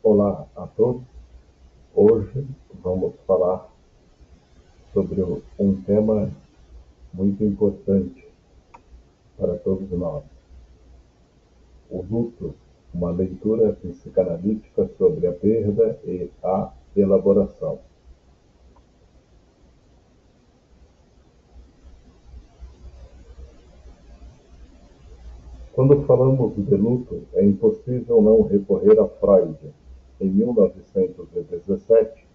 Olá a todos. Hoje vamos falar sobre um tema muito importante para todos nós. O luto, uma leitura psicanalítica sobre a perda e a elaboração. Quando falamos de luto, é impossível não recorrer a Freud. Em 1917,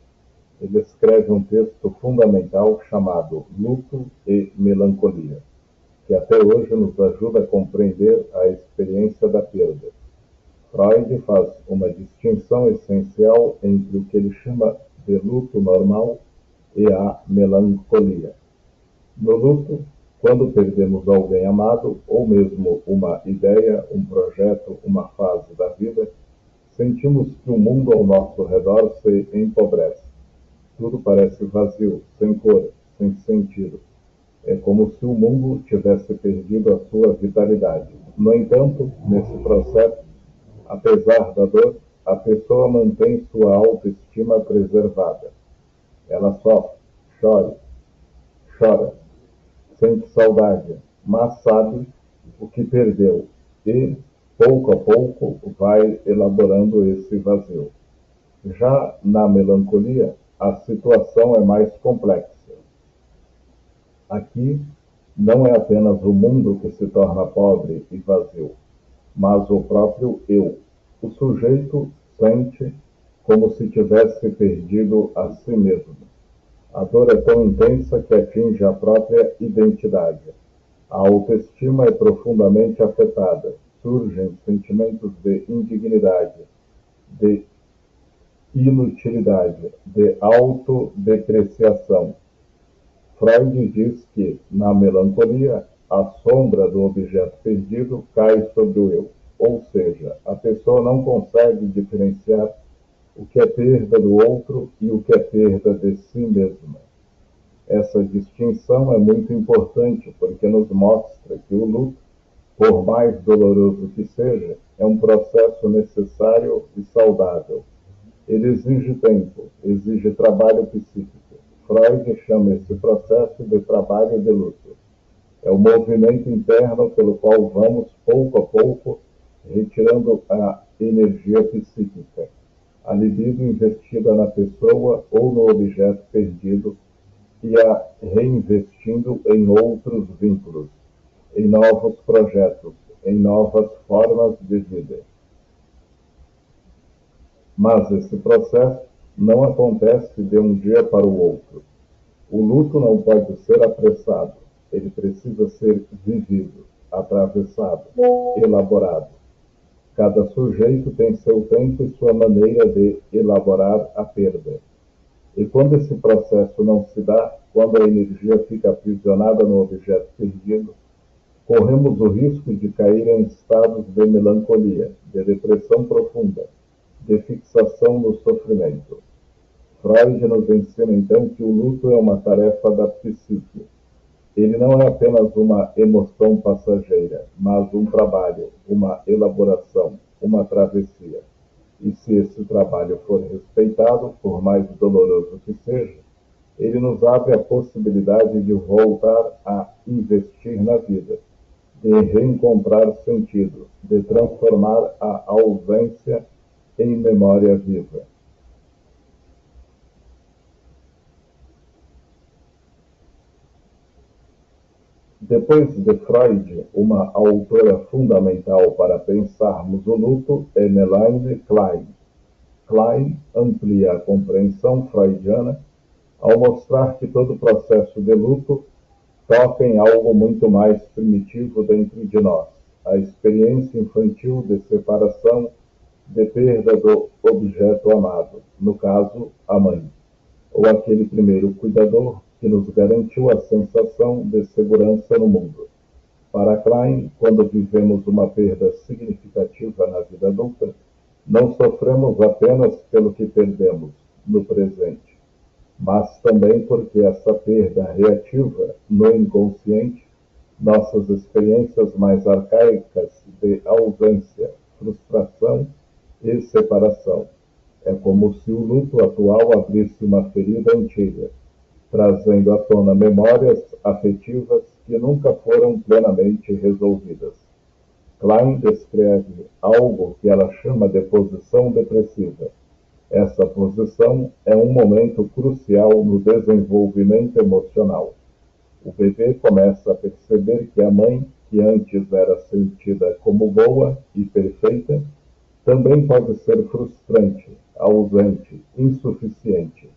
ele escreve um texto fundamental chamado Luto e Melancolia, que até hoje nos ajuda a compreender a experiência da perda. Freud faz uma distinção essencial entre o que ele chama de luto normal e a melancolia. No luto, quando perdemos alguém amado, ou mesmo uma ideia, um projeto, uma fase da vida, sentimos que o mundo ao nosso redor se empobrece. Tudo parece vazio, sem cor, sem sentido. É como se o mundo tivesse perdido a sua vitalidade. No entanto, nesse processo, apesar da dor, a pessoa mantém sua autoestima preservada. Ela sofre, chora, sente saudade, mas sabe o que perdeu e, pouco a pouco, vai elaborando esse vazio. Já na melancolia, a situação é mais complexa. Aqui, não é apenas o mundo que se torna pobre e vazio, mas o próprio eu. O sujeito sente como se tivesse perdido a si mesmo. A dor é tão intensa que atinge a própria identidade. A autoestima é profundamente afetada. Surgem sentimentos de indignidade, de inutilidade, de autodepreciação. Freud diz que, na melancolia, a sombra do objeto perdido cai sobre o eu. Ou seja, a pessoa não consegue diferenciar o que é perda do outro e o que é perda de si mesma. Essa distinção é muito importante porque nos mostra que o luto, por mais doloroso que seja, é um processo necessário e saudável. Ele exige tempo, exige trabalho psíquico. Freud chama esse processo de trabalho de luto. É o movimento interno pelo qual vamos, pouco a pouco, retirando a energia psíquica, a libido investida na pessoa ou no objeto perdido e a reinvestindo em outros vínculos, em novos projetos, em novas formas de vida. Mas esse processo não acontece de um dia para o outro. O luto não pode ser apressado, ele precisa ser vivido, atravessado, elaborado. Cada sujeito tem seu tempo e sua maneira de elaborar a perda. E quando esse processo não se dá, quando a energia fica aprisionada no objeto perdido, corremos o risco de cair em estados de melancolia, de depressão profunda, de fixação no sofrimento. Freud nos ensina então que o luto é uma tarefa da psique. Ele não é apenas uma emoção passageira, mas um trabalho, uma elaboração, uma travessia. E se esse trabalho for respeitado, por mais doloroso que seja, ele nos abre a possibilidade de voltar a investir na vida, de reencontrar sentido, de transformar a ausência em memória viva. Depois de Freud, uma autora fundamental para pensarmos o luto é Melanie Klein. Klein amplia a compreensão freudiana ao mostrar que todo processo de luto toca em algo muito mais primitivo dentro de nós, a experiência infantil de separação, de perda do objeto amado, no caso, a mãe, ou aquele primeiro cuidador que nos garantiu a sensação de segurança no mundo. Para Klein, quando vivemos uma perda significativa na vida adulta, não sofremos apenas pelo que perdemos no presente, mas também porque essa perda reativa no inconsciente nossas experiências mais arcaicas de ausência, frustração e separação. É como se o luto atual abrisse uma ferida antiga, trazendo à tona memórias afetivas que nunca foram plenamente resolvidas. Klein descreve algo que ela chama de posição depressiva. Essa posição é um momento crucial no desenvolvimento emocional. O bebê começa a perceber que a mãe, que antes era sentida como boa e perfeita, também pode ser frustrante, ausente, insuficiente.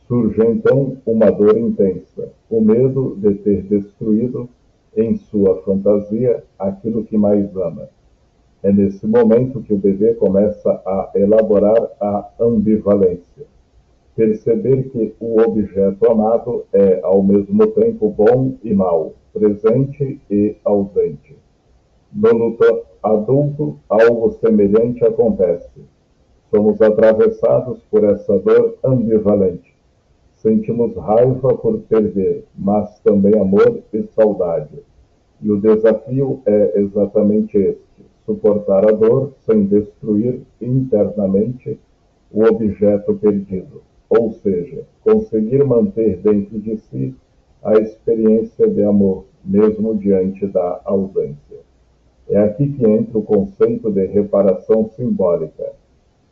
Surge então uma dor intensa, o medo de ter destruído, em sua fantasia, aquilo que mais ama. É nesse momento que o bebê começa a elaborar a ambivalência. Perceber que o objeto amado é, ao mesmo tempo, bom e mau, presente e ausente. No luto adulto, algo semelhante acontece. Somos atravessados por essa dor ambivalente. Sentimos raiva por perder, mas também amor e saudade. E o desafio é exatamente este: suportar a dor sem destruir internamente o objeto perdido, ou seja, conseguir manter dentro de si a experiência de amor, mesmo diante da ausência. É aqui que entra o conceito de reparação simbólica.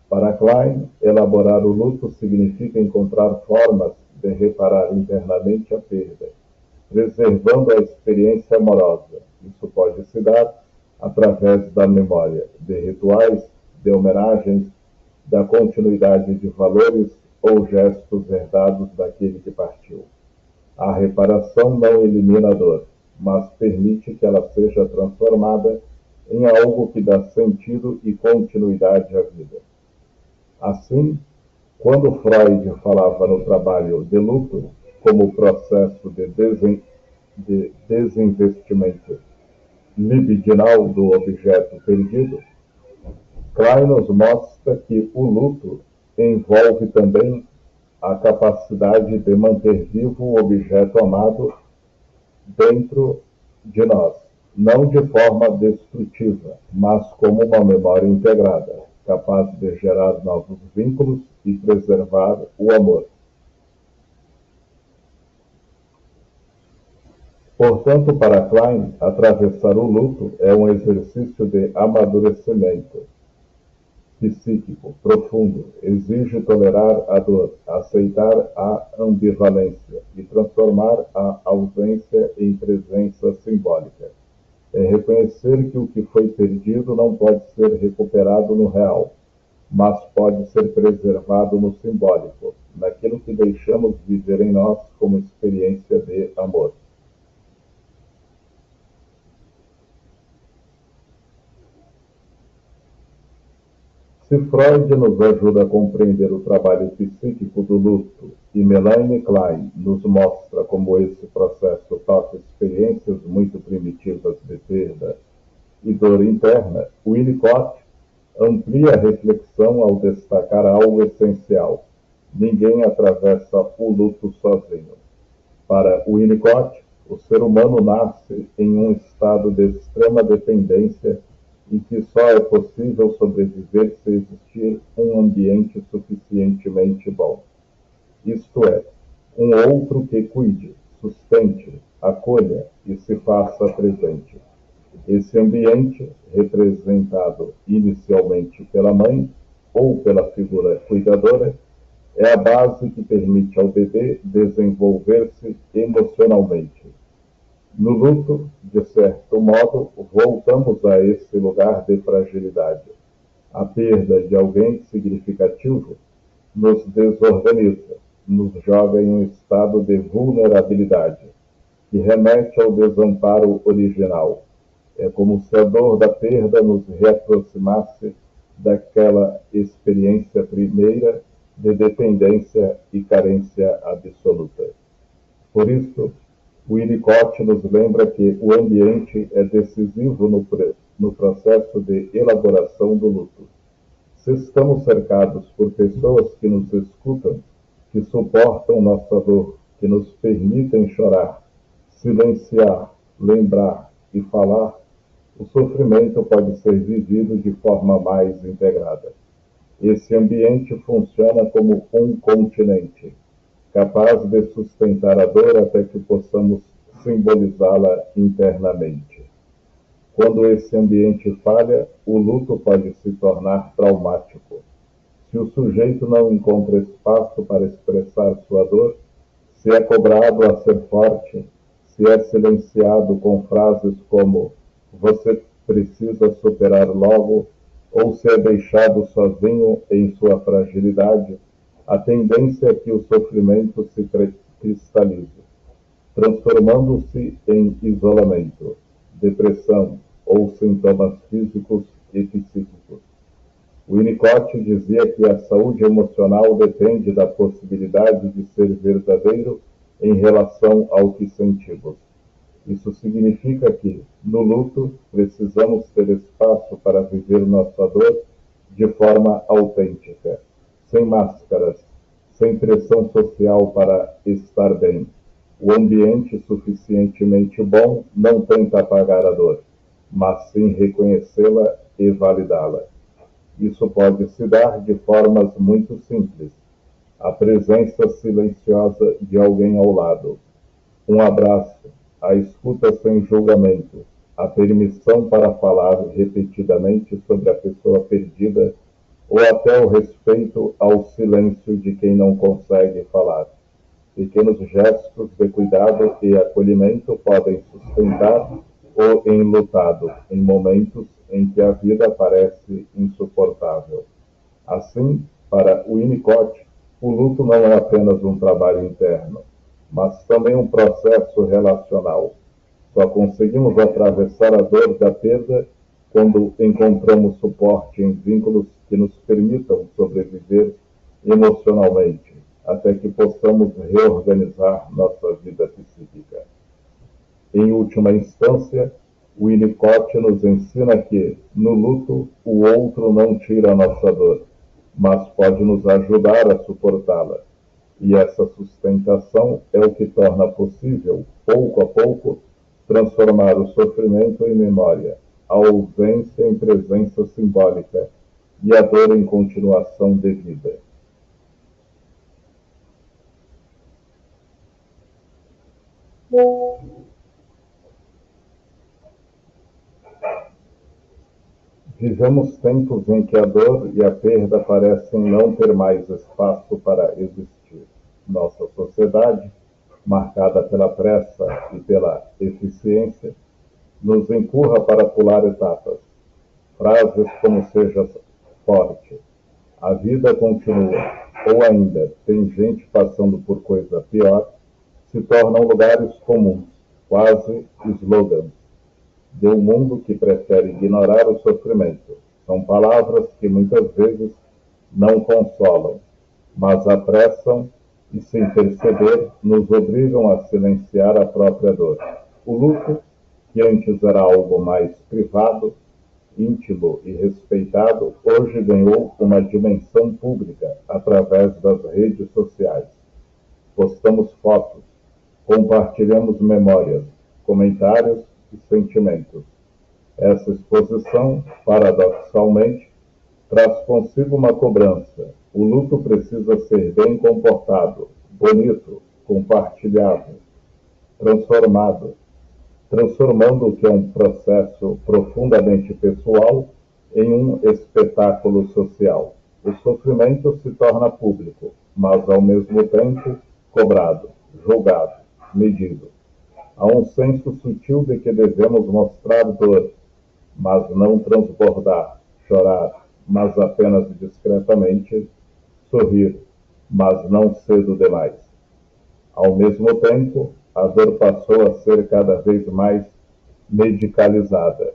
Para Klein, elaborar o luto significa encontrar formas de reparar internamente a perda, preservando a experiência amorosa. Isso pode se dar através da memória, de rituais, de homenagens, da continuidade de valores ou gestos herdados daquele que partiu. A reparação não elimina a dor, mas permite que ela seja transformada em algo que dá sentido e continuidade à vida. Assim, quando Freud falava no trabalho de luto como processo de desinvestimento libidinal do objeto perdido, Klein nos mostra que o luto envolve também a capacidade de manter vivo o objeto amado dentro de nós, não de forma destrutiva, mas como uma memória integrada, capaz de gerar novos vínculos e preservar o amor. Portanto, para Klein, atravessar o luto é um exercício de amadurecimento psíquico profundo, exige tolerar a dor, aceitar a ambivalência e transformar a ausência em presença simbólica. É reconhecer que o que foi perdido não pode ser recuperado no real, mas pode ser preservado no simbólico, naquilo que deixamos viver em nós como experiência de amor. Se Freud nos ajuda a compreender o trabalho psíquico do luto e Melanie Klein nos mostra como esse processo toca experiências muito primitivas de perda e dor interna, Winnicott amplia a reflexão ao destacar algo essencial: ninguém atravessa o luto sozinho. Para Winnicott, o ser humano nasce em um estado de extrema dependência e que só é possível sobreviver se existir um ambiente suficientemente bom. Isto é, um outro que cuide, sustente, acolha e se faça presente. Esse ambiente, representado inicialmente pela mãe ou pela figura cuidadora, é a base que permite ao bebê desenvolver-se emocionalmente. No luto, de certo modo, voltamos a esse lugar de fragilidade. A perda de alguém significativo nos desorganiza, nos joga em um estado de vulnerabilidade, que remete ao desamparo original. É como se a dor da perda nos reaproximasse daquela experiência primeira de dependência e carência absoluta. Por isso, Winnicott nos lembra que o ambiente é decisivo no processo de elaboração do luto. Se estamos cercados por pessoas que nos escutam, que suportam nossa dor, que nos permitem chorar, silenciar, lembrar e falar, o sofrimento pode ser vivido de forma mais integrada. Esse ambiente funciona como um continente, capaz de sustentar a dor até que possamos simbolizá-la internamente. Quando esse ambiente falha, o luto pode se tornar traumático. Se o sujeito não encontra espaço para expressar sua dor, se é cobrado a ser forte, se é silenciado com frases como "você precisa superar logo", ou se é deixado sozinho em sua fragilidade, a tendência é que o sofrimento se cristalize, transformando-se em isolamento, depressão ou sintomas físicos e psíquicos. Winnicott dizia que a saúde emocional depende da possibilidade de ser verdadeiro em relação ao que sentimos. Isso significa que, no luto, precisamos ter espaço para viver nossa dor de forma autêntica, sem máscaras, sem pressão social para estar bem. O ambiente suficientemente bom não tenta apagar a dor, mas sim reconhecê-la e validá-la. Isso pode se dar de formas muito simples. A presença silenciosa de alguém ao lado, um abraço, a escuta sem julgamento, a permissão para falar repetidamente sobre a pessoa perdida ou até o respeito ao silêncio de quem não consegue falar. Pequenos gestos de cuidado e acolhimento podem sustentar o enlutado em momentos em que a vida parece insuportável. Assim, para Winnicott, o luto não é apenas um trabalho interno, mas também um processo relacional. Só conseguimos atravessar a dor da perda quando encontramos suporte em vínculos que nos permitam sobreviver emocionalmente, até que possamos reorganizar nossa vida psíquica. Em última instância, Winnicott nos ensina que, no luto, o outro não tira a nossa dor, mas pode nos ajudar a suportá-la. E essa sustentação é o que torna possível, pouco a pouco, transformar o sofrimento em memória, a ausência em presença simbólica e a dor em continuação de vida. Vivemos tempos em que a dor e a perda parecem não ter mais espaço para existir. Nossa sociedade, marcada pela pressa e pela eficiência, nos empurra para pular etapas. Frases como "seja forte", "a vida continua", ou ainda "tem gente passando por coisa pior", se tornam lugares comuns, quase slogans, de um mundo que prefere ignorar o sofrimento. São palavras que muitas vezes não consolam, mas apressam e, sem perceber, nos obrigam a silenciar a própria dor. O luto, que antes era algo mais privado, íntimo e respeitado, hoje ganhou uma dimensão pública através das redes sociais. Postamos fotos, compartilhamos memórias, comentários e sentimentos. Essa exposição, paradoxalmente, traz consigo uma cobrança. O luto precisa ser bem comportado, bonito, compartilhado, transformado, transformando o que é um processo profundamente pessoal em um espetáculo social. O sofrimento se torna público, mas ao mesmo tempo cobrado, julgado, medido. Há um senso sutil de que devemos mostrar dor, mas não transbordar, chorar, mas apenas discretamente, sorrir, mas não cedo demais. Ao mesmo tempo, a dor passou a ser cada vez mais medicalizada.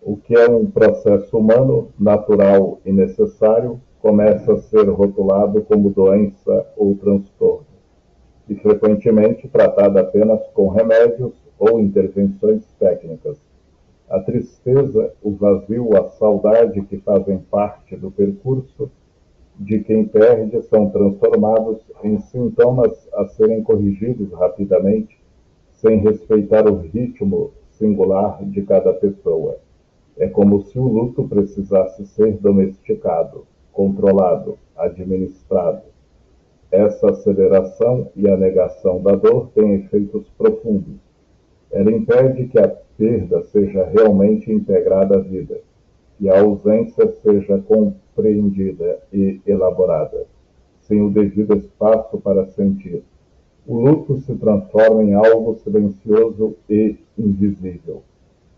O que é um processo humano, natural e necessário, começa a ser rotulado como doença ou transtorno, e frequentemente tratada apenas com remédios ou intervenções técnicas. A tristeza, o vazio, a saudade que fazem parte do percurso de quem perde são transformados em sintomas a serem corrigidos rapidamente, sem respeitar o ritmo singular de cada pessoa. É como se o luto precisasse ser domesticado, controlado, administrado. Essa aceleração e a negação da dor têm efeitos profundos. Ela impede que a perda seja realmente integrada à vida, que a ausência seja compreendida e elaborada, sem o devido espaço para sentir. O luto se transforma em algo silencioso e invisível,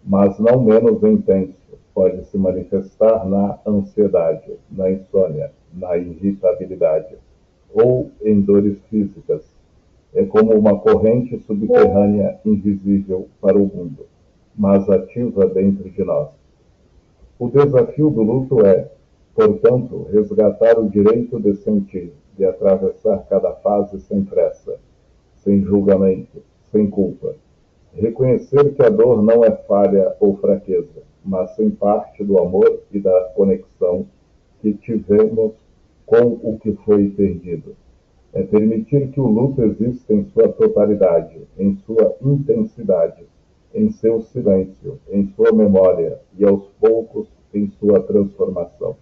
mas não menos intenso. Pode se manifestar na ansiedade, na insônia, na irritabilidade ou em dores físicas. É como uma corrente subterrânea invisível para o mundo, mas ativa dentro de nós. O desafio do luto é, portanto, resgatar o direito de sentir, de atravessar cada fase sem pressa, sem julgamento, sem culpa. Reconhecer que a dor não é falha ou fraqueza, mas sim parte do amor e da conexão que tivemos com o que foi perdido. É permitir que o luto exista em sua totalidade, em sua intensidade, em seu silêncio, em sua memória e, aos poucos, em sua transformação.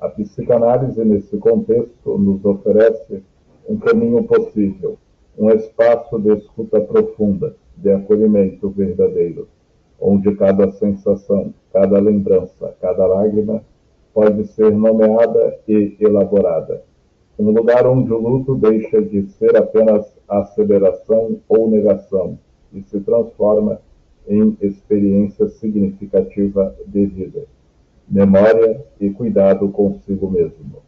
A psicanálise, nesse contexto, nos oferece um caminho possível, um espaço de escuta profunda, de acolhimento verdadeiro, onde cada sensação, cada lembrança, cada lágrima pode ser nomeada e elaborada. Um lugar onde o luto deixa de ser apenas aceleração ou negação e se transforma em experiência significativa de vida, memória e cuidado consigo mesmo.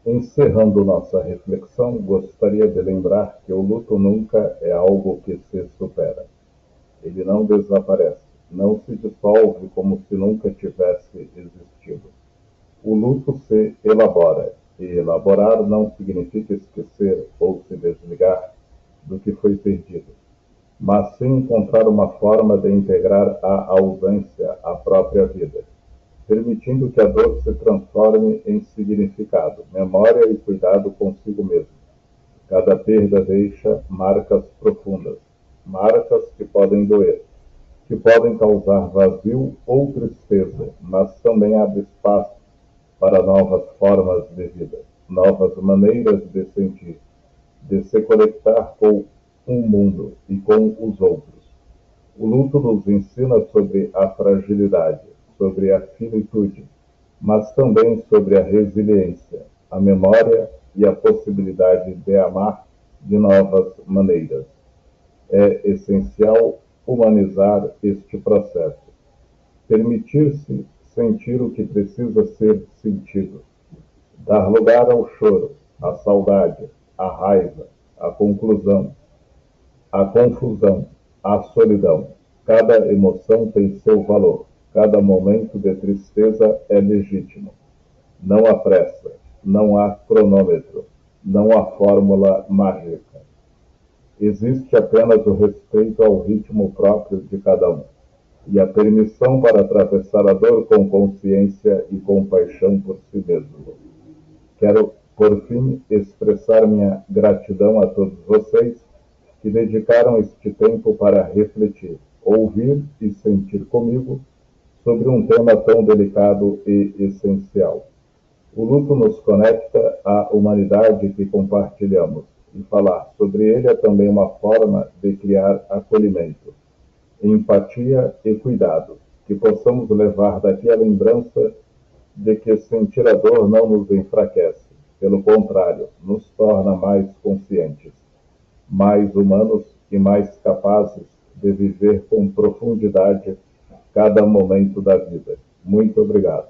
Encerrando nossa reflexão, gostaria de lembrar que o luto nunca é algo que se supera. Ele não desaparece, não se dissolve como se nunca tivesse existido. O luto se elabora, e elaborar não significa esquecer ou se desligar do que foi perdido, mas sim encontrar uma forma de integrar a ausência à própria vida, permitindo que a dor se transforme em significado, memória e cuidado consigo mesmo. Cada perda deixa marcas profundas, marcas que podem doer, que podem causar vazio ou tristeza, mas também abre espaço para novas formas de vida, novas maneiras de sentir, de se conectar com um mundo e com os outros. O luto nos ensina sobre a fragilidade, sobre a finitude, mas também sobre a resiliência, a memória e a possibilidade de amar de novas maneiras. É essencial humanizar este processo, permitir-se sentir o que precisa ser sentido, dar lugar ao choro, à saudade, à raiva, à conclusão, à confusão, à solidão. Cada emoção tem seu valor, cada momento de tristeza é legítimo. Não há pressa, não há cronômetro, não há fórmula mágica. Existe apenas o respeito ao ritmo próprio de cada um e a permissão para atravessar a dor com consciência e compaixão por si mesmo. Quero, por fim, expressar minha gratidão a todos vocês que dedicaram este tempo para refletir, ouvir e sentir comigo sobre um tema tão delicado e essencial. O luto nos conecta à humanidade que compartilhamos, e falar sobre ele é também uma forma de criar acolhimento, empatia e cuidado, que possamos levar daqui a lembrança de que sentir a dor não nos enfraquece, pelo contrário, nos torna mais conscientes, mais humanos e mais capazes de viver com profundidade cada momento da vida. Muito obrigado.